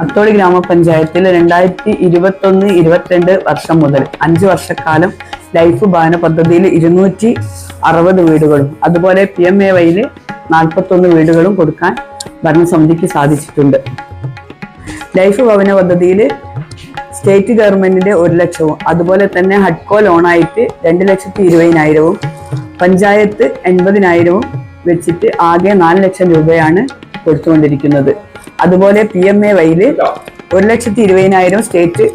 അത്തോളി ഗ്രാമപഞ്ചായത്തിൽ 2021-22 വർഷം മുതൽ 5 വർഷക്കാലം ലൈഫ് ഭവന പദ്ധതിയിൽ 260 വീടുകളും അതുപോലെ PMAY 41 വീടുകളും കൊടുക്കാൻ ഭരണസമിതിക്ക് സാധിച്ചിട്ടുണ്ട്. ലൈഫ് ഭവന പദ്ധതിയിൽ സ്റ്റേറ്റ് ഗവൺമെന്റിന്റെ 1 ലക്ഷവും അതുപോലെ തന്നെ ഹഡ്കോ ലോണായിട്ട് 2,20,000 പഞ്ചായത്ത് 80,000 വെച്ചിട്ട് ആകെ 4 ലക്ഷം രൂപയാണ് കൊടുത്തുകൊണ്ടിരിക്കുന്നത്. അതുപോലെ PMAY 1,20,000 സ്റ്റേറ്റ്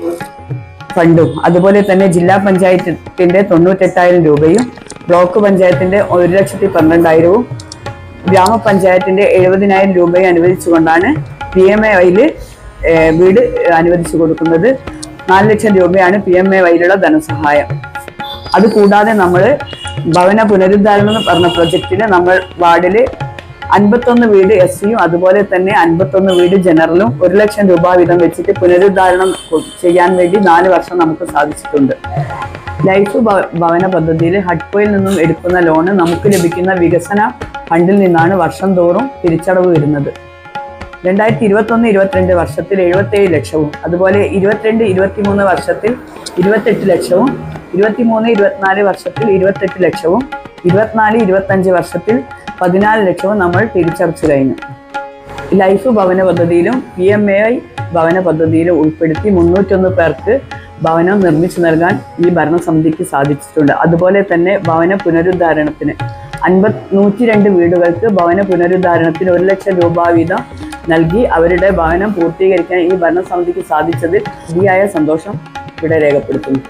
ഫണ്ടും അതുപോലെ തന്നെ ജില്ലാ പഞ്ചായത്തിന്റെ 98,000 രൂപയും ബ്ലോക്ക് പഞ്ചായത്തിന്റെ 1,12,000 ഗ്രാമപഞ്ചായത്തിന്റെ 70,000 രൂപയും അനുവദിച്ചുകൊണ്ടാണ് PMAY വീട് അനുവദിച്ചു കൊടുക്കുന്നത്. 4 ലക്ഷം രൂപയാണ് PMAY ധനസഹായം. അതുകൂടാതെ നമ്മൾ ഭവന പുനരുദ്ധാരണം എന്ന് പറഞ്ഞ പ്രൊജക്റ്റില് നമ്മൾ വാർഡില് 51 വീട് SCയും അതുപോലെ തന്നെ 51 വീട് ജനറലും 1 ലക്ഷം രൂപ വീതം വെച്ചിട്ട് പുനരുദ്ധാരണം ചെയ്യാൻ വേണ്ടി 4 വർഷം നമുക്ക് സാധിച്ചിട്ടുണ്ട്. ലൈഫ് ഭവന പദ്ധതിയിൽ ഹഡ്കോയിൽ നിന്നും എടുക്കുന്ന ലോണ് നമുക്ക് ലഭിക്കുന്ന വികസന ഫണ്ടിൽ നിന്നാണ് വർഷം തോറും തിരിച്ചടവ് വരുന്നത്. 2021-22 വർഷത്തിൽ 77 ലക്ഷവും അതുപോലെ 22-23 വർഷത്തിൽ 28 ലക്ഷവും 23-24 വർഷത്തിൽ 28 ലക്ഷവും 24-25 വർഷത്തിൽ 14 ലക്ഷവും നമ്മൾ തിരിച്ചടച്ചു കഴിഞ്ഞു. ലൈഫ് ഭവന പദ്ധതിയിലും PMAY ഭവന പദ്ധതിയിലും ഉൾപ്പെടുത്തി 301 പേർക്ക് ഭവനം നിർമ്മിച്ചു നൽകാൻ ഈ ഭരണസമിതിക്ക് സാധിച്ചിട്ടുണ്ട്. അതുപോലെ തന്നെ ഭവന പുനരുദ്ധാരണത്തിന് 102 വീടുകൾക്ക് ഭവന പുനരുദ്ധാരണത്തിന് 1 ലക്ഷം രൂപ വീതം നൽകി അവരുടെ ഭവനം പൂർത്തീകരിക്കാൻ ഈ ഭരണസമിതിക്ക് സാധിച്ചതിൽ അതിയായ സന്തോഷം ഇവിടെ രേഖപ്പെടുത്തുന്നു.